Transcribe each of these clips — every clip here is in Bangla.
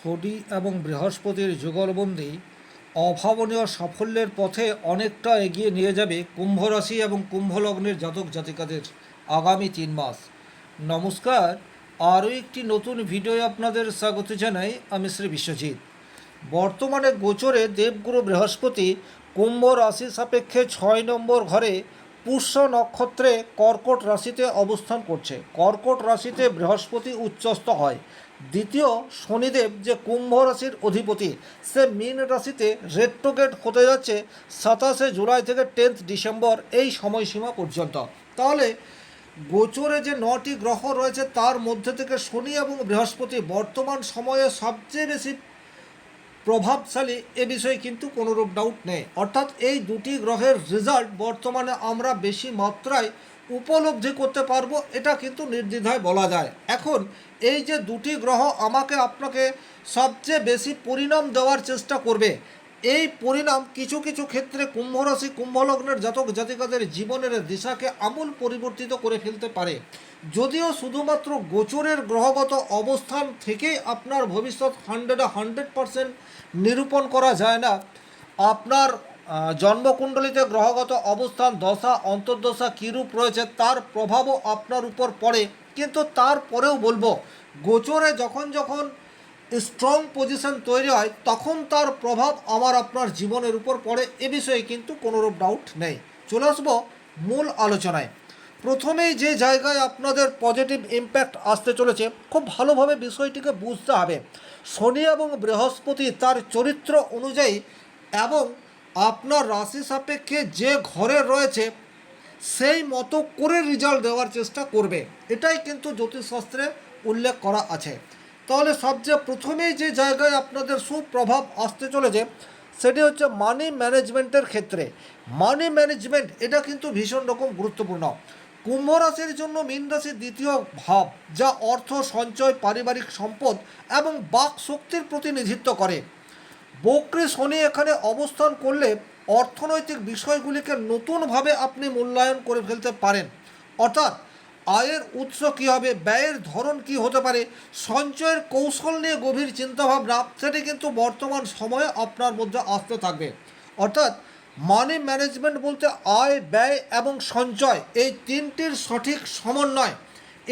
শনি এবং বৃহস্পতির যুগলবন্দি অভাবনীয় সাফল্যের পথে অনেকটা এগিয়ে নিয়ে যাবে কুম্ভ রাশি এবং কুম্ভ লগ্নের জাতক জাতিকাদের আগামী 3 মাস। নমস্কার, আরও একটি নতুন ভিডিও আপনাদের স্বাগত জানাই। আমি শ্রী বিশ্বজিৎ। বর্তমানে গোচরে দেবগুরু বৃহস্পতি কুম্ভ রাশি সাপেক্ষে 6 নম্বর ঘরে পুষ্য নক্ষত্রে কর্কট রাশিতে অবস্থান করছে। কর্কট রাশিতে বৃহস্পতি উচ্চস্থ হয়। দ্বিতীয় শনিদেব যে কুম্ভ রাশির অধিপতি, সে মীন রাশিতে রেট্রোগেট হতে যাচ্ছে 27 জুলাই থেকে 10 ডিসেম্বর এই সময়সীমা পর্যন্ত। তাহলে গোচরে যে 9টি গ্রহ রয়েছে তার মধ্যে থেকে শনি এবং বৃহস্পতি বর্তমান সময়ে সবচেয়ে বেশি প্রভাবশালী, এ বিষয়ে কিন্তু কোনোরূপ ডাউট নেই। অর্থাৎ এই দুটি গ্রহের রেজাল্ট বর্তমানে আমরা বেশি মাত্রায় উপলব্ধি করতে পারবো, এটা কিন্তু নির্দ্বিধায় বলা যায়। এখন এই যে দুটি গ্রহ আমাকে আপনাকে সবচেয়ে বেশি পরিণাম দেওয়ার চেষ্টা করবে, এই পরিণাম কিছু কিছু ক্ষেত্রে কুম্ভ রাশি কুম্ভ লগ্নের জাতক জাতিকাদের জীবনের দিশাকে আমূল পরিবর্তিত করে ফেলতে পারে। যদিও শুধুমাত্র গোচরের গ্রহগত অবস্থান থেকেই আপনার ভবিষ্যৎ 100% নিরূপণ করা যায় না। আপনার জন্মকুণ্ডলিতে গ্রহগত অবস্থান, দশা, অন্তর্দশা কীরূপ রয়েছে তার প্রভাবও আপনার উপর পড়ে। কিন্তু তারপরেও বলবো, গোচরে যখন যখন স্ট্রং পজিশন তৈরি হয় তখন তার প্রভাব আমার আপনার জীবনের উপর পড়ে, এ বিষয়ে কিন্তু কোনোরূপ ডাউট নেই। চলে আসবো মূল আলোচনায়। প্রথমেই যে জায়গায় আপনাদের পজিটিভ ইম্প্যাক্ট আসতে চলেছে, খুব ভালোভাবে বিষয়টিকে বুঝতে হবে। শনি এবং বৃহস্পতি তার চরিত্র অনুযায়ী এবং আপনার রাশি সাপেক্ষে যে ঘরে রয়েছে সেই মতো করে রেজাল্ট দেওয়ার চেষ্টা করবে, এটাই কিন্তু জ্যোতিষশাস্ত্রে উল্লেখ করা আছে। তাহলে সবচেয়ে প্রথমেই যে জায়গায় আপনাদের সুপ্রভাব আসতে চলেছে সেটি হচ্ছে মানি ম্যানেজমেন্টের ক্ষেত্রে। মানি ম্যানেজমেন্ট এটা কিন্তু ভীষণ রকম গুরুত্বপূর্ণ। কুম্ভ রাশির জন্য মীন রাশির দ্বিতীয় ভাব, যা অর্থ সঞ্চয়, পারিবারিক সম্পদ এবং বাক শক্তির প্রতিনিধিত্ব করে। বক্রী শনি এখানে অবস্থান করলে অর্থনৈতিক বিষয়গুলিকে নতুনভাবে আপনি মূল্যায়ন করে ফেলতে পারেন। অর্থাৎ আয়ের উৎস কী হবে, ব্যয়ের ধরন কী হতে পারে, সঞ্চয়ের কৌশল নিয়ে গভীর চিন্তাভাবনা, সেটি কিন্তু বর্তমান সময়ে আপনার মধ্যে আসতে থাকবে। অর্থাৎ মানি ম্যানেজমেন্ট বলতে আয়, ব্যয় এবং সঞ্চয়, এই তিনটির সঠিক সমন্বয়,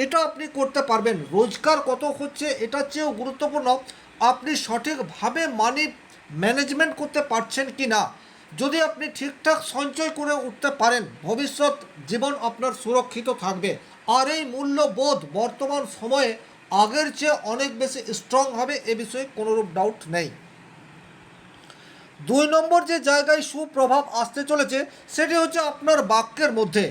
এটা আপনি করতে পারবেন। রোজগার কত হচ্ছে এটার চেয়েও গুরুত্বপূর্ণ আপনি সঠিকভাবে মানি ম্যানেজমেন্ট করতে পারছেন কি না। যদি আপনি ঠিকঠাক সঞ্চয় করে উঠতে পারেন, ভবিষ্যৎ জীবন আপনার সুরক্ষিত থাকবে। আর এই মূল্যবোধ বর্তমান সময়ে আগের চেয়ে অনেক বেশি স্ট্রং হবে, এ বিষয়ে কোনোরূপ ডাউট নেই। 2 নম্বর যে জায়গায় সুপ্রভাব আসতে চলেছে সেটি হচ্ছে আপনার বাক্যের মধ্যে।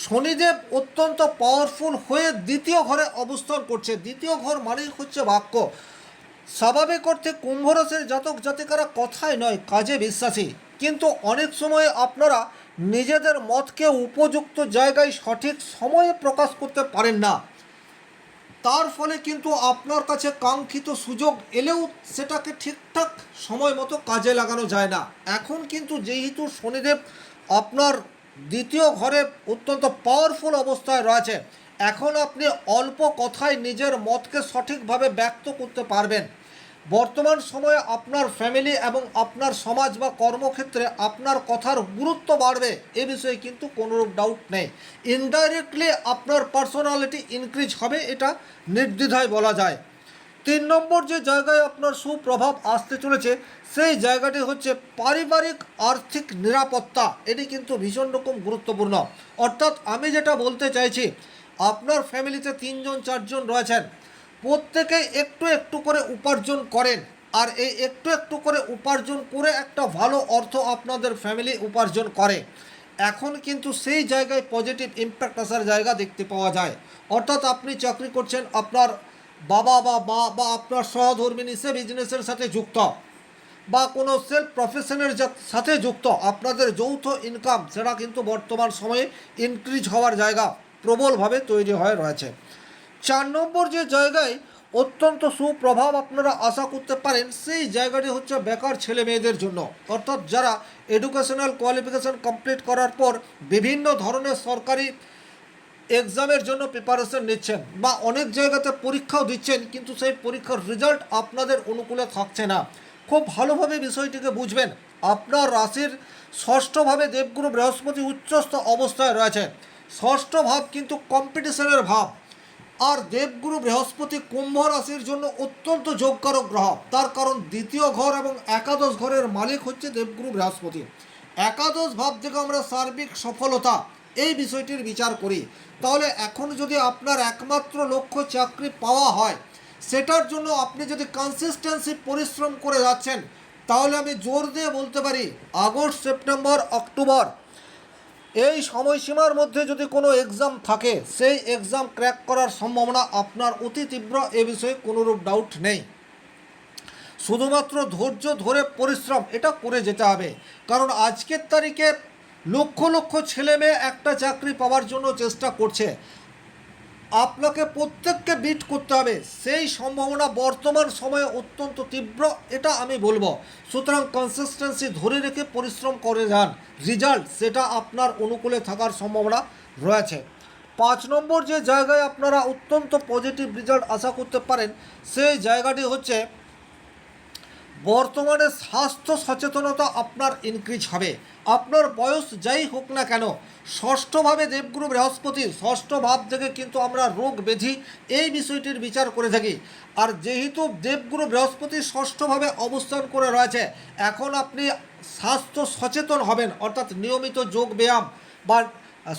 শনিদেব অত্যন্ত পাওয়ারফুল হয়ে দ্বিতীয় ঘরে অবস্থান করছে। দ্বিতীয় ঘর মানেই হচ্ছে বাক্য। স্বাভাবিক অর্থে কুম্ভ রাশির জাতক জাতিকারা কথায় নয় কাজে বিশ্বাসী, কিন্তু অনেক সময় আপনারা নিজেদের মতকে উপযুক্ত জায়গায় সঠিক সময়ে প্রকাশ করতে পারেন না। তার ফলে কিন্তু আপনার কাছে কাঙ্ক্ষিত সুযোগ এলেও সেটাকে ঠিকঠাক সময় মতো কাজে লাগানো যায় না। এখন কিন্তু যেহেতু শনিদেব আপনার দ্বিতীয় ঘরে অত্যন্ত পাওয়ারফুল অবস্থায় রয়েছে, এখন আপনি অল্প কথায় নিজের মতকে সঠিকভাবে ব্যক্ত করতে পারবেন। বর্তমান সময়ে আপনার ফ্যামিলি এবং আপনার সমাজ বা কর্মক্ষেত্রে আপনার কথার গুরুত্ব বাড়বে, এ বিষয়ে কিন্তু কোনোরূপ ডাউট নেই। ইনডাইরেক্টলি আপনার পার্সোনালিটি ইনক্রিজ হবে, এটা নির্দ্বিধায় বলা যায়। 3 নম্বর যে জায়গায় আপনার সুপ্রভাব আসতে চলেছে সেই জায়গাটি হচ্ছে পারিবারিক আর্থিক নিরাপত্তা। এটি কিন্তু ভীষণ রকম গুরুত্বপূর্ণ। অর্থাৎ আমি যেটা বলতে চাইছি, আপনার ফ্যামিলিতে 3জন 4জন রয়েছেন, প্রত্যেকে একটু একটু করে উপার্জন করেন, আর এই একটু একটু করে উপার্জন করে একটা ভালো অর্থ আপনাদের ফ্যামিলি উপার্জন করে। এখন কিন্তু সেই জায়গায় পজিটিভ ইম্প্যাক্ট আসার জায়গা দেখতে পাওয়া যায়। অর্থাৎ আপনি চাকরি করছেন, আপনার বাবা বা মা বা আপনার সহধর্মিণী সে বিজনেসের সাথে যুক্ত বা কোনো সেলফ প্রফেশনের সাথে যুক্ত, আপনাদের যৌথ ইনকাম সেটা কিন্তু বর্তমান সময়ে ইনক্রিজ হওয়ার জায়গা প্রবলভাবে তৈরি হয়ে রয়েছে। 4 নম্বর যে জায়গায় অত্যন্ত সুপ্রভাব আপনারা আশা করতে পারেন সেই জায়গাটি হচ্ছে বেকার ছেলে মেয়েদের জন্য। অর্থাৎ যারা এডুকেশনাল কোয়ালিফিকেশান কমপ্লিট করার পর বিভিন্ন ধরনের সরকারি এক্সামের জন্য প্রিপারেশন নিচ্ছেন বা অনেক জায়গাতে পরীক্ষাও দিচ্ছেন, কিন্তু সেই পরীক্ষার রেজাল্ট আপনাদের অনুকূলে থাকছে না। খুব ভালোভাবে বিষয়টিকে বুঝবেন। আপনার রাশির ষষ্ঠভাবে দেবগুরু বৃহস্পতি উচ্চস্থ অবস্থায় রয়েছে। ষষ্ঠ ভাব কিন্তু কম্পিটিশনের ভাব, আর দেবগুরু বৃহস্পতি কুম্ভ রাশির জন্য অত্যন্ত যোগকারক গ্রহ। তার কারণ দ্বিতীয় ঘর এবং একাদশ ঘরের মালিক হচ্ছে দেবগুরু বৃহস্পতি। একাদশ ভাব থেকে আমরা সার্বিক সফলতা এই বিষয়টির বিচার করি। তাহলে এখন যদি আপনার একমাত্র লক্ষ্য চাকরি পাওয়া হয়, সেটার জন্য আপনি যদি কনসিস্টেন্সি পরিশ্রম করে যাচ্ছেন, তাহলে আমি জোর দিয়ে বলতে পারি আগস্ট, সেপ্টেম্বর, অক্টোবর এই সময়সীমার মধ্যে যদি কোনো এক্সাম থাকে, সেই এক্সাম ক্র্যাক করার সম্ভাবনা আপনার অতি তীব্র, এ বিষয়ে কোনোরূপ ডাউট নেই। শুধুমাত্র ধৈর্য ধরে পরিশ্রম এটা করে যেতে হবে। কারণ আজকের তারিখে লক্ষ লক্ষ ছেলে মেয়ে একটা চাকরি পাওয়ার জন্য চেষ্টা করছে। আপনাকে প্রত্যেককে বিট করতে হবে, সেই সম্ভাবনা বর্তমান সময়ে অত্যন্ত তীব্র, এটা আমি বলবো। সুতরাং কনসিস্টেন্সি ধরে রেখে পরিশ্রম করে যান, রেজাল্ট সেটা আপনার অনুকূলে থাকার সম্ভাবনা রয়েছে। 5 নম্বর যে জায়গায় আপনারা অত্যন্ত পজিটিভ রেজাল্ট আশা করতে পারেন, সেই জায়গাটি হচ্ছে বর্তমানে স্বাস্থ্য সচেতনতা আপনার ইনক্রিজ হবে। আপনার বয়স যাই হোক না কেন, ষষ্ঠভাবে দেবগুরু বৃহস্পতি, ষষ্ঠ ভাব থেকে কিন্তু আমরা রোগ ব্যাধি এই বিষয়টির বিচার করে থাকি। আর যেহেতু দেবগুরু বৃহস্পতি ষষ্ঠভাবে অবস্থান করে রয়েছে, এখন আপনি স্বাস্থ্য সচেতন হবেন, অর্থাৎ নিয়মিত যোগ ব্যায়াম বা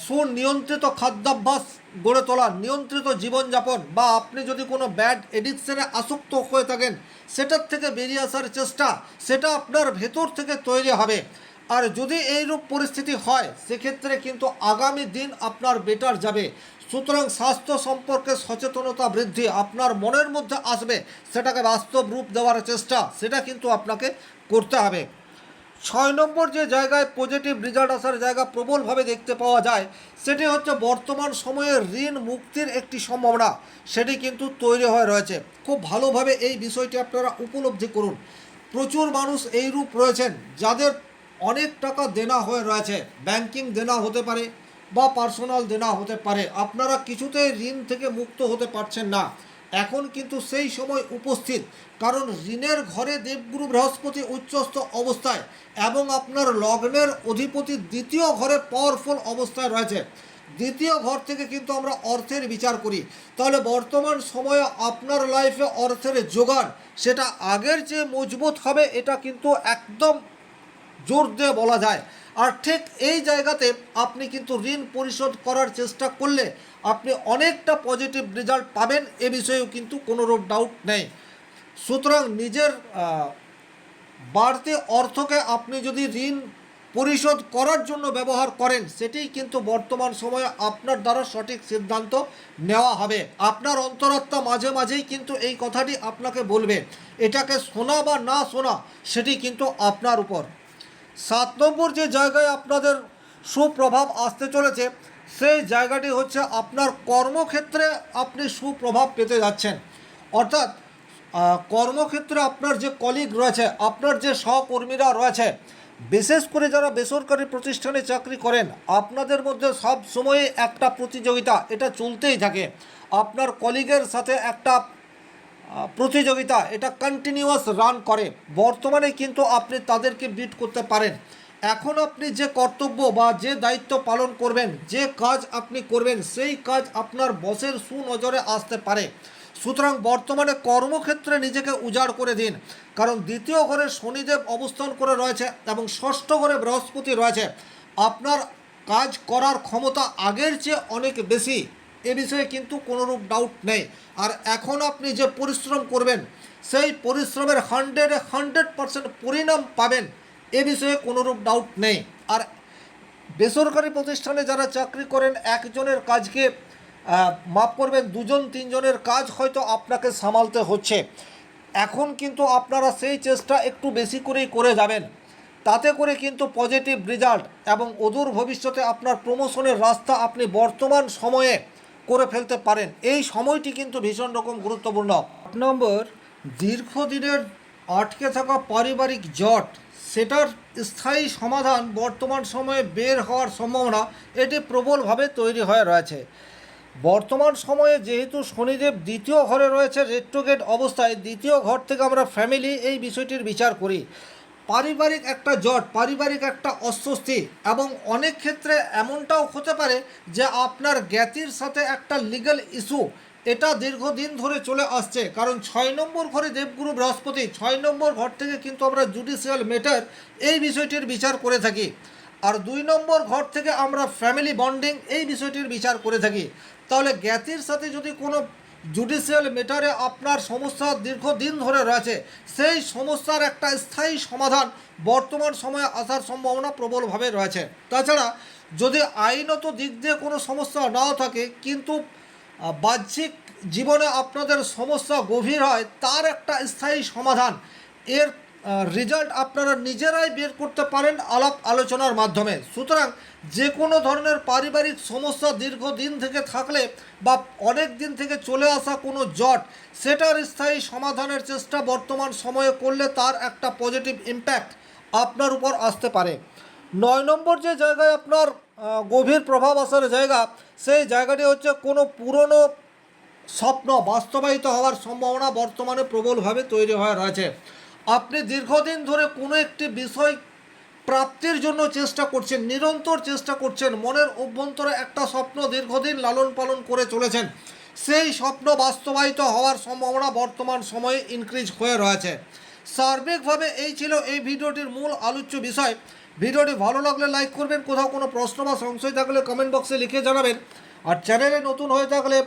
সুনিয়ন্ত্রিত খাদ্যাভ্যাস গড়ে তোলা, নিয়ন্ত্রিত জীবনযাপন, বা আপনি যদি কোনো ব্যাড এডিকশনে আসক্ত হয়ে থাকেন, সেটার থেকে বেরিয়ে আসার চেষ্টা, সেটা আপনার ভেতর থেকে তৈরি হবে। আর যদি এইরূপ পরিস্থিতি হয়, সেক্ষেত্রে কিন্তু আগামী দিন আপনার বেটার যাবে। সুতরাং স্বাস্থ্য সম্পর্কে সচেতনতা বৃদ্ধি আপনার মনের মধ্যে আসবে, সেটাকে বাস্তব রূপ দেওয়ার চেষ্টা সেটা কিন্তু আপনাকে করতে হবে। 6 নম্বর যে জায়গায় পজিটিভ রেজাল্ট আসার জায়গা প্রবলভাবে দেখতে পাওয়া যায়, সেটি হচ্ছে বর্তমান সময়ে ঋণ মুক্তির একটি সম্ভাবনা, সেটি কিন্তু তৈরি হয়ে রয়েছে। খুব ভালোভাবে এই বিষয়টি আপনারা উপলব্ধি করুন। প্রচুর মানুষ এইরূপ রয়েছেন যাদের অনেক টাকা দেনা হয়ে রয়েছে, ব্যাংকিং দেনা হতে পারে বা পার্সোনাল দেনা হতে পারে, আপনারা কিছুতেই ঋণ থেকে মুক্ত হতে পারছেন না। এখন কিন্তু সেই সময় উপস্থিত, কারণ ঋণের ঘরে দেবগুরু বৃহস্পতি উচ্চস্থ অবস্থায় এবং আপনার লগ্নের অধিপতি দ্বিতীয় ঘরে পাওয়ারফুল অবস্থায় রয়েছে। দ্বিতীয় ঘর থেকে কিন্তু আমরা অর্থের বিচার করি। তাহলে বর্তমান সময়ে আপনার লাইফে অর্থের জোগান সেটা আগের চেয়ে মজবুত হবে, এটা কিন্তু একদম জোর দিয়ে বলা যায়। আর ঠিক এই জায়গাতে আপনি কিন্তু ঋণ পরিশোধ করার চেষ্টা করলে আপনি অনেকটা পজিটিভ রেজাল্ট পাবেন, এ বিষয়েও কিন্তু কোনোরূপ ডাউট নেই। সুতরাং নিজের বাড়তি অর্থকে আপনি যদি ঋণ পরিশোধ করার জন্য ব্যবহার করেন, সেটিই কিন্তু বর্তমান সময়ে আপনার দ্বারা সঠিক সিদ্ধান্ত নেওয়া হবে। আপনার অন্তরাত্মা মাঝে মাঝেই কিন্তু এই কথাটি আপনাকে বলবে, এটাকে শোনা বা না শোনা সেটি কিন্তু আপনার উপর। 7 নম্বর যে জায়গায় আপনাদের সুপ্রভাব আসতে চলেছে, সেই জায়গাটি হচ্ছে আপনার কর্মক্ষেত্রে আপনি সুপ্রভাব পেতে যাচ্ছেন। অর্থাৎ কর্মক্ষেত্রে আপনার যে কলিগ রয়েছে, আপনার যে সহকর্মীরা রয়েছে, বিশেষ করে যারা বেসরকারি প্রতিষ্ঠানে চাকরি করেন, আপনাদের মধ্যে সব সময়ে একটা প্রতিযোগিতা এটা চলতেই থাকে। আপনার কলিগের সাথে একটা প্রতিযোগিতা এটা কন্টিনিউয়াস রান করে। বর্তমানে কিন্তু আপনি তাদেরকে বিট করতে পারেন। এখন আপনি যে কর্তব্য বা যে দায়িত্ব পালন করবেন, যে কাজ আপনি করবেন, সেই কাজ আপনার বসের সুনজরে আসতে পারে। সুতরাং বর্তমানে কর্মক্ষেত্রে নিজেকে উজাড় করে দিন, কারণ দ্বিতীয় ঘরে শনিদেব অবস্থান করে রয়েছে এবং ষষ্ঠ ঘরে বৃহস্পতি রয়েছে। আপনার কাজ করার ক্ষমতা আগের চেয়ে অনেক বেশি, এ বিষয়ে কিন্তু কোনোরূপ ডাউট নেই। আর এখন আপনি যে পরিশ্রম করবেন, সেই পরিশ্রমের 100% পরিণাম পাবেন, এ বিষয়ে কোনোরূপ ডাউট নেই। আর বেসরকারি প্রতিষ্ঠানে যারা চাকরি করেন, একজনের কাজকে মাফ করবেন, 2-3 জনের কাজ হয়তো আপনাকে সামালতে হচ্ছে। এখন কিন্তু আপনারা সেই চেষ্টা একটু বেশি করেই করে যাবেন, তাতে করে কিন্তু পজিটিভ রেজাল্ট এবং অদূর ভবিষ্যতে আপনার প্রমোশনের রাস্তা আপনি বর্তমান সময়ে করে ফেলতে পারেন। এই সময়টি কিন্তু ভীষণ রকম গুরুত্বপূর্ণ। 8 নম্বর, দীর্ঘদিনের আটকে থাকা পারিবারিক জট সেটার স্থায়ী সমাধান বর্তমান সময়ে বের হওয়ার সম্ভাবনা এটি প্রবলভাবে তৈরি হয়ে রয়েছে। বর্তমান সময়ে যেহেতু শনিদেব দ্বিতীয় ঘরে রয়েছে রেট্রোগেট অবস্থায়, দ্বিতীয় ঘর থেকে আমরা ফ্যামিলি এই বিষয়টির বিচার করি। পারিবারিক একটা জট, পারিবারিক একটা অস্বস্তি, এবং অনেক ক্ষেত্রে এমনটাও হতে পারে যে আপনার জ্ঞাতির সাথে একটা লিগ্যাল ইস্যু, এটা দীর্ঘদিন ধরে চলে আসছে। কারণ 6 নম্বর ঘরে দেবগুরু বৃহস্পতি, 6 নম্বর ঘর থেকে কিন্তু আমরা জুডিশিয়াল ম্যাটার এই বিষয়টির বিচার করে থাকি। আর 2 নম্বর ঘর থেকে আমরা ফ্যামিলি বন্ডিং এই বিষয়টির বিচার করে থাকি। তাহলে জ্ঞাতির সাথে যদি কোনো জুডিশিয়াল ম্যাটারে আপনার সমস্যা দীর্ঘদিন ধরে রয়েছে, সেই সমস্যার একটা স্থায়ী সমাধান বর্তমান সময়ে আসার সম্ভাবনা প্রবলভাবে রয়েছে। তাছাড়া যদি আইনত দিক দিয়ে কোনো সমস্যা নাও থাকে, কিন্তু বাহ্যিক জীবনে আপনাদের সমস্যা গভীর হয়, তার একটা স্থায়ী সমাধান, এর রেজাল্ট আপনারা নিজেরাই বের করতে পারেন আলাপ আলোচনার মাধ্যমে। সুতরাং যে কোনো ধরনের পারিবারিক সমস্যা দীর্ঘদিন থেকে থাকলে বা অনেক দিন থেকে চলে আসা কোনো জট, সেটার স্থায়ী সমাধানের চেষ্টা বর্তমান সময়ে করলে তার একটা পজিটিভ ইম্প্যাক্ট আপনার উপর আসতে পারে। 9 নম্বর যে জায়গায় আপনার গভীর প্রভাব আসার জায়গা, সেই জায়গাটি হচ্ছে কোনো পুরনো স্বপ্ন বাস্তবায়িত হওয়ার সম্ভাবনা বর্তমানে প্রবলভাবে তৈরি হয়ে রয়েছে। আপনি দীর্ঘদিন ধরে কোনো একটি বিষয় প্রাপ্তির জন্য চেষ্টা করছেন, নিরন্তর চেষ্টা করছেন, মনের অভ্যন্তরে একটা স্বপ্ন দীর্ঘদিন লালন পালন করে চলেছেন, সেই স্বপ্ন বাস্তবায়িত হওয়ার সম্ভাবনা বর্তমান সময়ে ইনক্রিজ হয়ে রয়েছে। সার্বিকভাবে এই ছিল এই ভিডিওটির মূল আলোচ্য বিষয়। ভিডিওটি ভালো লাগলে লাইক করবেন, কোথাও কোনো প্রশ্ন বা সংশয় থাকলে কমেন্ট বক্সে লিখে জানাবেন, আর চ্যানেলে নতুন হয়ে থাকলে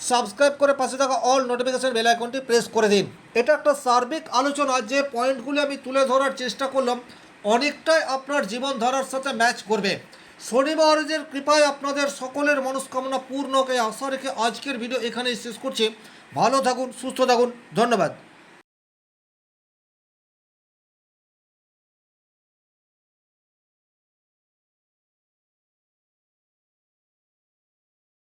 সাবস্ক্রাইব করে পাশে থাকা অল নোটিফিকেশন বেল আইকনটি প্রেস করে দিন। এটা একটা সার্বিক আলোচনা, যে পয়েন্টগুলি আমি তুলে ধরার চেষ্টা করলাম অনেকটাই আপনার জীবনধারার সাথে ম্যাচ করবে। শনি মহারাজের কৃপায় আপনাদের সকলের মনস্কামনা পূর্ণকে আশা রেখে আজকের ভিডিও এখানেই শেষ করছি। ভালো থাকুন, সুস্থ থাকুন, ধন্যবাদ।